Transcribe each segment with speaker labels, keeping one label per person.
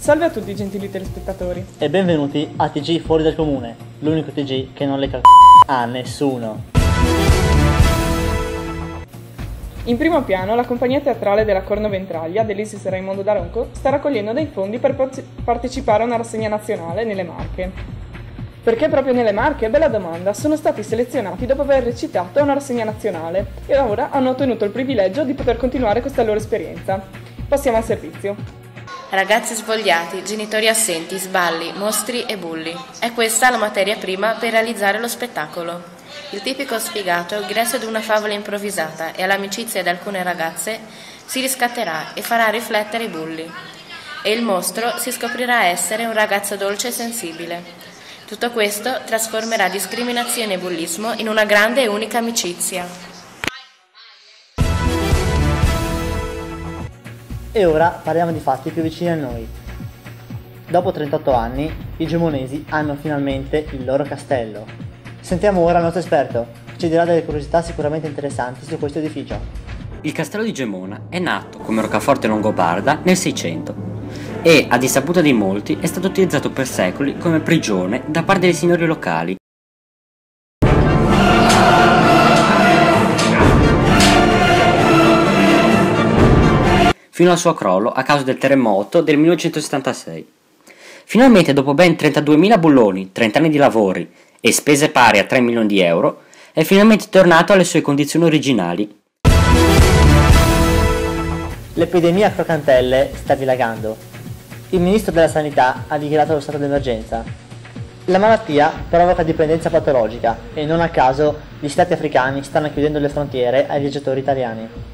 Speaker 1: Salve a tutti gentili telespettatori.
Speaker 2: E benvenuti a TG Fuori dal Comune, l'unico TG che non le a nessuno.
Speaker 1: In primo piano la compagnia teatrale della Cornoventraglia dell'Isis Raimondo Daronco sta raccogliendo dei fondi per partecipare a una rassegna nazionale nelle Marche. Perché proprio nelle Marche? Bella domanda. Sono stati selezionati dopo aver recitato a una rassegna nazionale e ora hanno ottenuto il privilegio di poter continuare questa loro esperienza. Passiamo al servizio.
Speaker 3: Ragazzi svogliati, genitori assenti, sballi, mostri e bulli. È questa la materia prima per realizzare lo spettacolo. Il tipico sfigato, grazie ad una favola improvvisata e all'amicizia di alcune ragazze, si riscatterà e farà riflettere i bulli. E il mostro si scoprirà essere un ragazzo dolce e sensibile. Tutto questo trasformerà discriminazione e bullismo in una grande e unica amicizia.
Speaker 2: E ora parliamo di fatti più vicini a noi. Dopo 38 anni, i gemonesi hanno finalmente il loro castello. Sentiamo ora il nostro esperto, che ci dirà delle curiosità sicuramente interessanti su questo edificio.
Speaker 4: Il castello di Gemona è nato come roccaforte longobarda nel 600 e, a dissaputa di molti, è stato utilizzato per secoli come prigione da parte dei signori locali. Fino al suo crollo a causa del terremoto del 1976. Finalmente, dopo ben 32.000 bulloni, 30 anni di lavori e spese pari a 3 milioni di euro, è finalmente tornato alle sue condizioni originali.
Speaker 2: L'epidemia a Crocantelle sta dilagando. Il ministro della Sanità ha dichiarato lo stato d'emergenza. La malattia provoca dipendenza patologica e non a caso gli stati africani stanno chiudendo le frontiere ai viaggiatori italiani.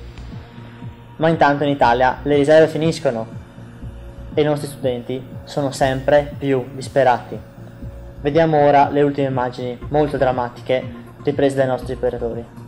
Speaker 2: Ma intanto in Italia le riserve finiscono e i nostri studenti sono sempre più disperati. Vediamo ora le ultime immagini molto drammatiche riprese dai nostri operatori.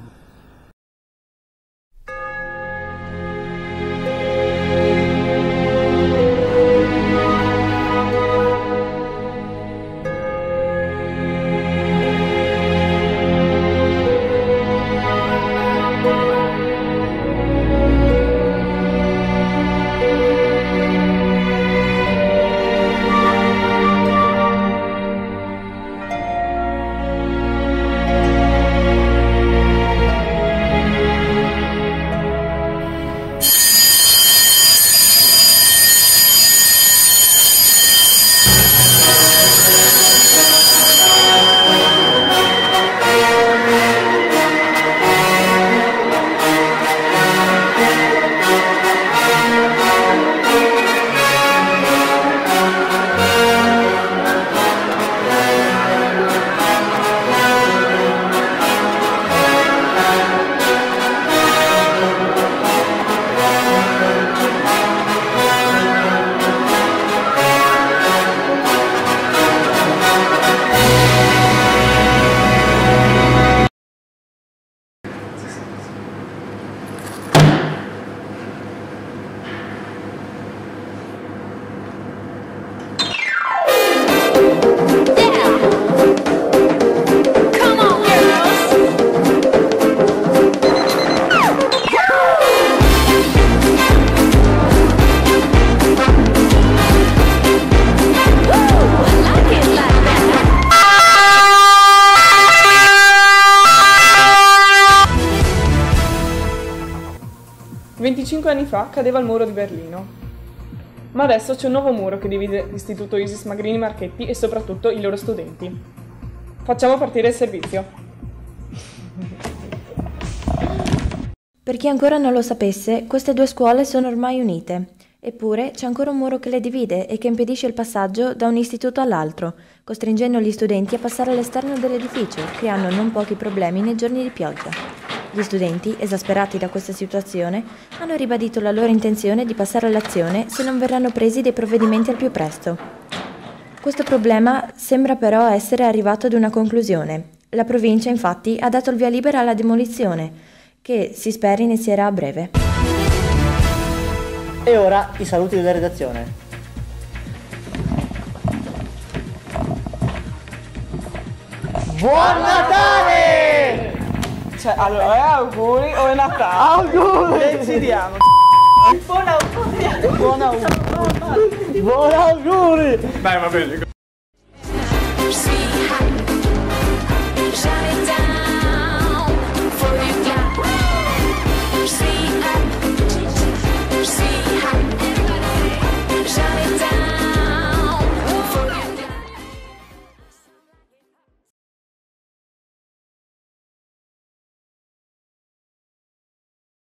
Speaker 1: Anni fa cadeva il muro di Berlino, ma adesso c'è un nuovo muro che divide l'Istituto Isis Magrini Marchetti e soprattutto i loro studenti. Facciamo partire il servizio.
Speaker 5: Per chi ancora non lo sapesse, queste due scuole sono ormai unite. Eppure c'è ancora un muro che le divide e che impedisce il passaggio da un istituto all'altro, costringendo gli studenti a passare all'esterno dell'edificio, creando non pochi problemi nei giorni di pioggia. Gli studenti, esasperati da questa situazione, hanno ribadito la loro intenzione di passare all'azione se non verranno presi dei provvedimenti al più presto. Questo problema sembra però essere arrivato ad una conclusione. La provincia infatti ha dato il via libera alla demolizione, che si spera inizierà a breve.
Speaker 2: E ora i saluti della redazione. Buon Natale!
Speaker 1: Cioè, allora, è auguri o è Natale?
Speaker 2: Auguri!
Speaker 1: Decidiamo.
Speaker 3: Buon augurio!
Speaker 1: Buon augurio!
Speaker 2: Buon auguri!
Speaker 6: Dai, va bene.